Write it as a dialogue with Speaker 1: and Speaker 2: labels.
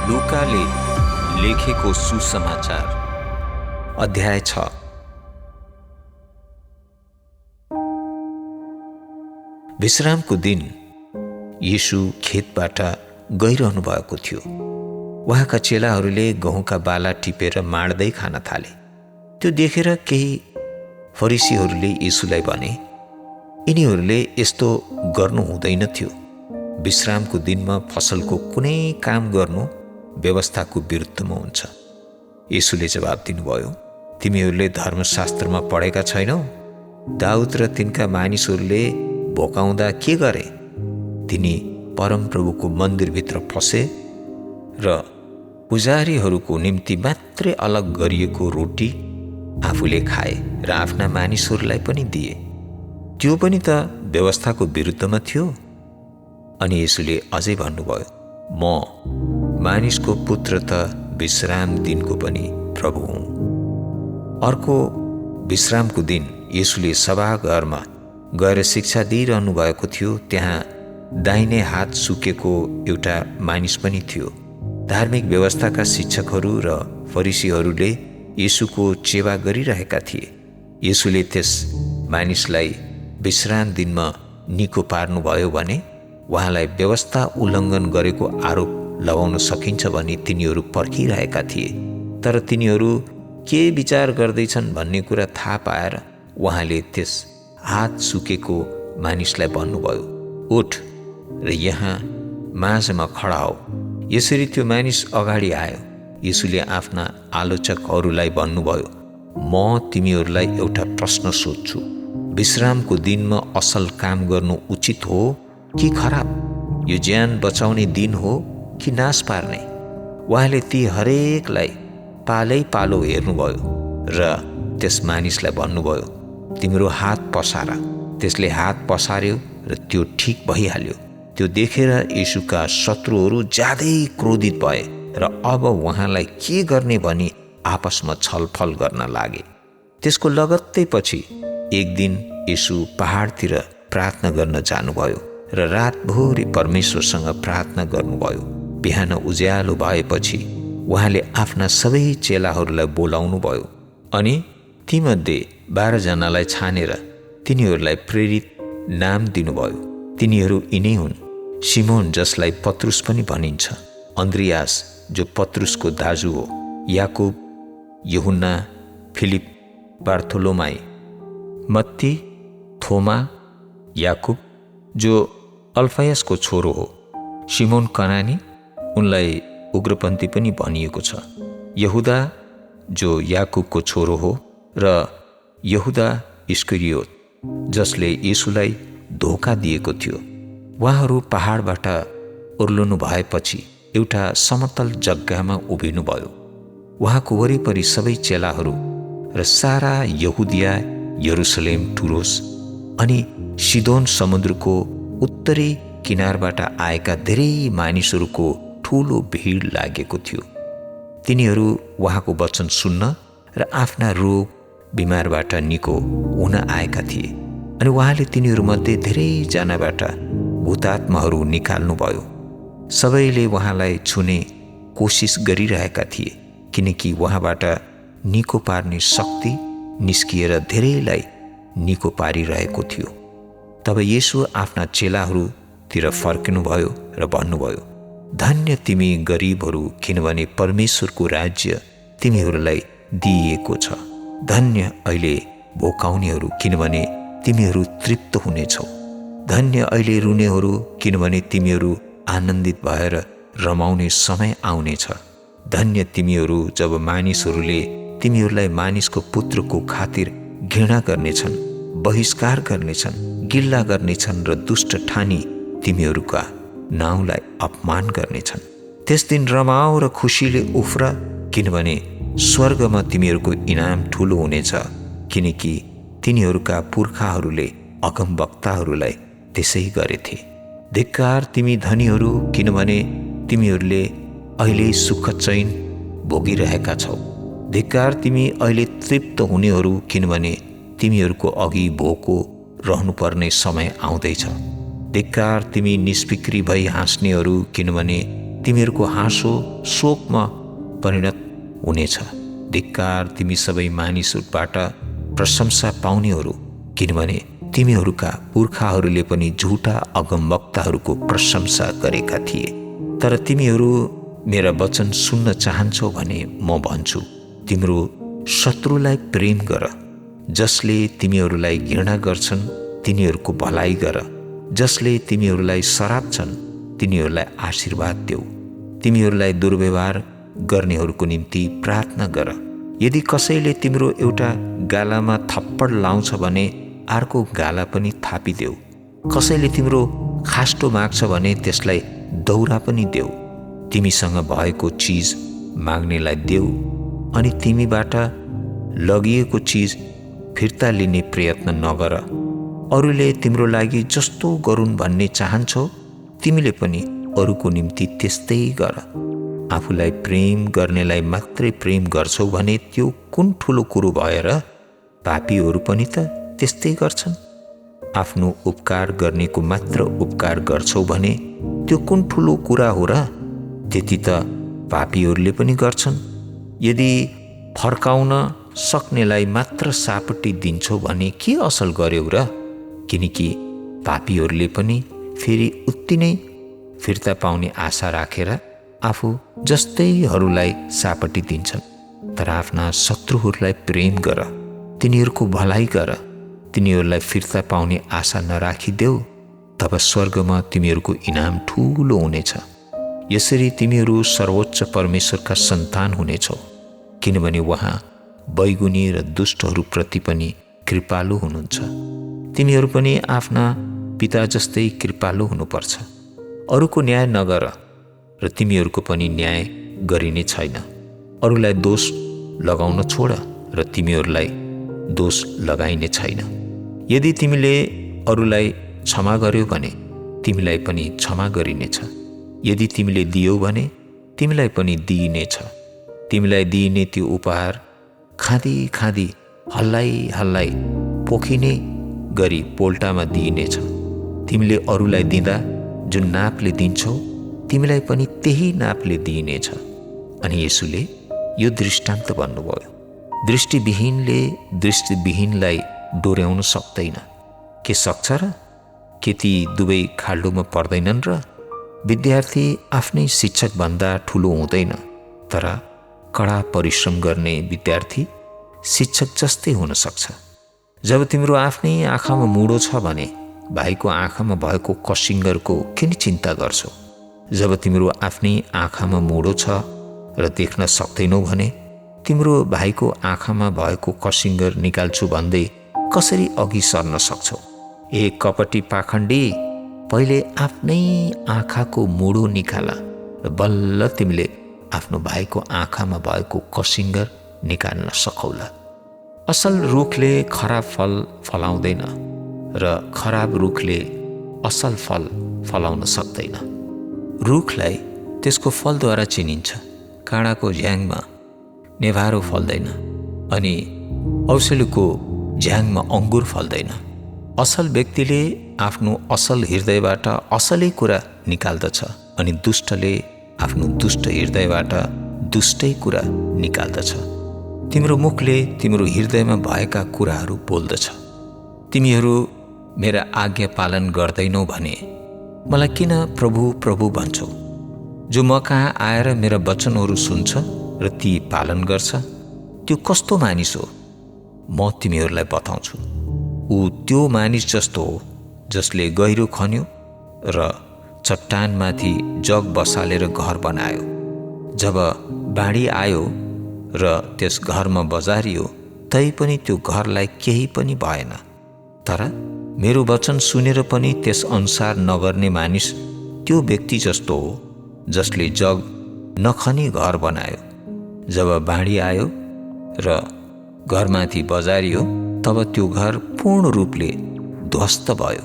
Speaker 1: लुकाले लेखेको सुसमाचार अध्याय 6। विश्रामको दिन यीशु खेतबाट गइरहनु भएको थियो। उहाँका चेलाहरूले गहुँका बाला टिपेर माड्दै खान थाले। त्यो देखेर केही फरिसीहरूले यीशुलाई भने, यिनीहरूले यस्तो गर्नु हुँदैन थियो। विश्रामको दिनमा फसलको कुनै काम गर्नु व्यवस्थाको विरुद्धमा हुन्छ। यीशुले जवाब दिनुभयो, तिमीहरूले धर्मशास्त्रमा पढेका छैनौ? दाउद र तिनका मानिसहरूले भोकाउँदा के गरे? तिनी परमप्रभुको मन्दिरभित्र फसे र पुजारीहरूको निम्ति मात्रै अलग गरिएको रोटी आफूले खाए र आफ्ना मानिसहरूलाई पनि दिए। त्यो पनि त व्यवस्थाको विरुद्धमा थियो। अनि यीशुले अझै भन्नुभयो, म मानिसको पुत्र त विश्राम दिनको पनि प्रभु हुँ। अर्को विश्रामको दिन यीशुले सभाघरमा गएर शिक्षा दिइरहनु भएको थियो। त्यहाँ दाहिने हात सुकेको एउटा मानिस पनि थियो। धार्मिक व्यवस्थाका शिक्षकहरू र फरिसीहरूले यीशुको सेवा गरिरहेका थिए। यीशुले त्यस मानिसलाई विश्राम दिनमा निको पार्नुभयो भने उहाँलाई व्यवस्था उल्लङ्घन गरेको आरोप लगाउन सकिन्छ भनी तिनीहरू पर्खिरहेका थिए। तर तिनीहरू के विचार गर्दैछन् भन्ने कुरा थाहा पाएर उहाँले त्यस हात सुकेको मानिसलाई भन्नुभयो, उठ र यहाँ माझमा खडा हो। यसरी त्यो मानिस अगाडि आयो। यीशुले आफ्ना आलोचकहरूलाई भन्नुभयो, म तिमीहरूलाई एउटा प्रश्न सोध्छु। विश्रामको दिनमा असल काम गर्नु उचित हो कि खराब? यो ज्यान बचाउने दिन हो कि नाश पार्ने? उहाँले ती हरेकलाई पालै पालो हेर्नुभयो र त्यस मानिसलाई भन्नुभयो, तिम्रो हात पसार। त्यसले हात पसार्यो र त्यो ठिक भइहाल्यो। त्यो देखेर यीशुका शत्रुहरू ज्यादै क्रोधित भए र अब उहाँलाई के गर्ने भनी आपसमा छलफल गर्न लागे। त्यसको लगत्तै पछि एक दिन यीशु पहाडतिर प्रार्थना गर्न जानुभयो र रातभरि परमेश्वरसँग प्रार्थना गर्नुभयो। बिहान उज्यालो भएपछि उहाँले आफ्ना सबै चेलाहरूलाई बोलाउनु भयो अनि तीमध्ये 12 जनालाई छानेर तिनीहरूलाई प्रेरित नाम दिनुभयो। तिनीहरू यिनै हुन्, सिमोन जसलाई पत्रुस पनि भनिन्छ, अन्द्रियास जो पत्रुसको दाजु हो, याकुब, यूहन्ना, फिलिप, बार्थोलोमाई, मत्ती, थोमा, याकुब जो अल्फायसको छोरो हो, सिमोन कनानी, उनलाई उग्रपन्थी पनि भनिएको छ, यहुदा जो याकुबको छोरो हो र यहुदा इस्करियोत जसले यीशुलाई धोका दिएको थियो। उहाँहरू पहाडबाट ओर्लनु भएपछि एउटा समतल जग्गामा उभिनुभयो। उहाँको वरिपरि सबै चेलाहरू र सारा यहुदिया, यरुसलेम, टुरोस अनि सिदोन समुद्रको उत्तरी किनारबाट आएका धेरै मानिसहरूको ठूलो भिड लागेको थियो। तिनीहरू उहाँको वचन सुन्न र आफ्ना रोग बिमारबाट निको हुन आएका थिए। अनि उहाँले तिनीहरूमध्ये धेरैजनाबाट भूतात्माहरू निकाल्नुभयो। सबैले उहाँलाई छुने कोसिस गरिरहेका थिए किनकि उहाँबाट निको पार्ने शक्ति निस्किएर धेरैलाई निको पारिरहेको थियो। तब यीशु आफ्ना चेलाहरूतिर फर्किनुभयो र भन्नुभयो, धन्य तिमी गरिबहरू, किनभने परमेश्वरको राज्य तिमीहरूलाई दिइएको छ। धन्य अहिले भोकाउनेहरू, किनभने तिमीहरू तृप्त हुनेछौ। धन्य अहिले रुनेहरू, किनभने तिमीहरू आनन्दित भएर रमाउने समय आउनेछ। धन्य तिमीहरू जब मानिसहरूले तिमीहरूलाई मानिसको पुत्रको खातिर घृणा गर्नेछन्, बहिष्कार गर्नेछन्, गिल्ला गर्नेछन् र दुष्ट ठानी तिमीहरूका नाउँलाई अपमान गर्नेछन्। त्यस दिन रमाओ र खुसीले उफ्र, किनभने स्वर्गमा तिमीहरूको इनाम ठुलो हुनेछ, किनकि तिनीहरूका पुर्खाहरूले अगमवक्ताहरूलाई त्यसै गरेथे। धिक्कार तिमी धनीहरू, किनभने तिमीहरूले अहिले सुख चैन भोगिरहेका छौ। धिक्कार तिमी अहिले तृप्त हुनेहरू, किनभने तिमीहरूको अघि भोको रहनुपर्ने समय आउँदैछ। धिक्कार तिमी निष्फिक्री भई हाँस्नेहरू, किनभने तिमीहरूको हाँसो शोकमा परिणत हुनेछ। धिक्कार तिमी सबै मानिसहरूबाट प्रशंसा पाउनेहरू, किनभने तिमीहरूका पुर्खाहरूले पनि झुटा अगमवक्ताहरूको प्रशंसा गरेका थिए। तर तिमीहरू मेरा वचन सुन्न चाहन्छौ भने म भन्छु, तिम्रो शत्रुलाई प्रेम गर, जसले तिमीहरूलाई घृणा गर्छन् तिनीहरूको भलाइ गर, जसले तिमीहरूलाई सराप्छन् तिनीहरूलाई आशीर्वाद देऊ, तिमीहरूलाई दुर्व्यवहार गर्नेहरूको निम्ति प्रार्थना गर। यदि कसैले तिम्रो एउटा गालामा थप्पड लाउँछ भने अर्को गाला पनि थापिदेऊ। कसैले तिम्रो खास्टो माग्छ भने त्यसलाई दौरा पनि देऊ। तिमीसँग भएको चिज माग्नेलाई देऊ अनि तिमीबाट लगिएको चिज फिर्ता लिने प्रयत्न नगर। अरूले तिम्रो लागि जस्तो गरून् भन्ने चाहन्छौ तिमीले पनि अरूको निम्ति त्यस्तै गर। आफूलाई प्रेम गर्नेलाई मात्रै प्रेम गर्छौ भने त्यो कुन ठुलो कुरो भयो र? पापीहरू पनि त त्यस्तै गर्छन्। आफ्नो उपकार गर्नेको मात्र उपकार गर्छौ भने त्यो कुन ठुलो कुरा हो र? त्यति त पापीहरूले पनि गर्छन्। यदि फर्काउन सक्नेलाई मात्र सापट्टि दिन्छौ भने के असल गर्यौ र? किनकि पापीहरूले पनि फेरि उति नै फिर्ता पाउने आशा राखेर आफू जस्तैहरूलाई सापट्टि दिन्छन्। तर आफ्ना शत्रुहरूलाई प्रेम गर, तिनीहरूको भलाइ गर, तिनीहरूलाई फिर्ता पाउने आशा नराखिदेऊ, तब स्वर्गमा तिमीहरूको इनाम ठुलो हुनेछ। यसरी तिमीहरू सर्वोच्च परमेश्वरका सन्तान हुनेछौ, किनभने उहाँ बैगुनी र दुष्टहरूप्रति पनि कृपालु हुनुहुन्छ। तिमीहरू पनि आफ्ना पिता जस्तै कृपालु हुनुपर्छ। अरूको न्याय नगर र तिमीहरूको पनि न्याय गरिने छैन। अरूलाई दोष लगाउन छोड र तिमीहरूलाई दोष लगाइने छैन। यदि तिमीले अरूलाई क्षमा गर्यौ भने तिमीलाई पनि क्षमा गरिनेछ। यदि तिमीले दियौ भने तिमीलाई पनि दिइनेछ। तिमीलाई दिइने त्यो उपहार खाँदी खाँदी हल्लाई हल्लाई पोखिने गरी पोल्टामा दिइनेछ। तिमीले अरूलाई दिँदा जुन नापले दिन्छौ तिमीलाई पनि त्यही नापले दिइनेछ। अनि येशूले यो दृष्टान्त भन्नुभयो, दृष्टिविहीनले दृष्टिविहीनलाई डोर्याउन सक्दैन। के सक्छ र? के ती दुवै खाल्डोमा पर्दैनन् र? विद्यार्थी आफ्नै शिक्षकभन्दा ठुलो हुँदैन, तर कडा परिश्रम गर्ने विद्यार्थी शिक्षक जस्तै हुन सक्छ। जब तिम्रो आफ्नै आँखामा मुडो छ भने भाइको आँखामा भएको कसिङ्गरको किन चिन्ता गर्छौ? जब तिम्रो आफ्नै आँखामा मुडो छ र देख्न सक्दैनौ भने तिम्रो भाइको आँखामा भएको कसिङ्गर निकाल्छु भन्दै कसरी अघि सर्न सक्छौ? ए कपटी पाखण्डी, पहिले आफ्नै आँखाको मुडो निकाल र बल्ल तिमीले आफ्नो भाइको आँखामा भएको कसिङ्गर निकाल्न सकौला। असल रुखले खराब फल फलाउँदैन र खराब रुखले असल फल फलाउन सक्दैन। रुखलाई त्यसको फलद्वारा चिनिन्छ। काँडाको झ्याङमा नेभारो फल्दैन अनि औसेलुको झ्याङमा अङ्गुर फल्दैन। असल व्यक्तिले आफ्नो असल हृदयबाट असलै कुरा निकाल्दछ अनि दुष्टले आफ्नो दुष्ट हृदयबाट दुष्टै कुरा निकाल्दछ। तिम्रो मुखले तिम्रो हृदयमा भएका कुराहरू बोल्दछ। तिमीहरू मेरा आज्ञा पालन गर्दैनौ भने मलाई किन प्रभु प्रभु भन्छौ? जो म कहाँ आएर मेरा वचनहरू सुन्छ र ती पालन गर्छ त्यो कस्तो मानिस हो? म तिमीहरूलाई बताउँछु। ऊ त्यो मानिस जस्तो हो जसले गहिरो खन्यो र चट्टानमाथि जग बसालेर घर बनायो। जब बाढी आयो र त्यस घरमा बजारियो तैपनि त्यो घरलाई केही पनि भएन। तर मेरो वचन सुनेर पनि त्यस अनुसार नगर्ने मानिस त्यो व्यक्ति जस्तो हो जसले जग नखनी घर बनायो। जब बाढी आयो र घरमाथि बजारियो तब त्यो घर पूर्ण रूपले ध्वस्त भयो।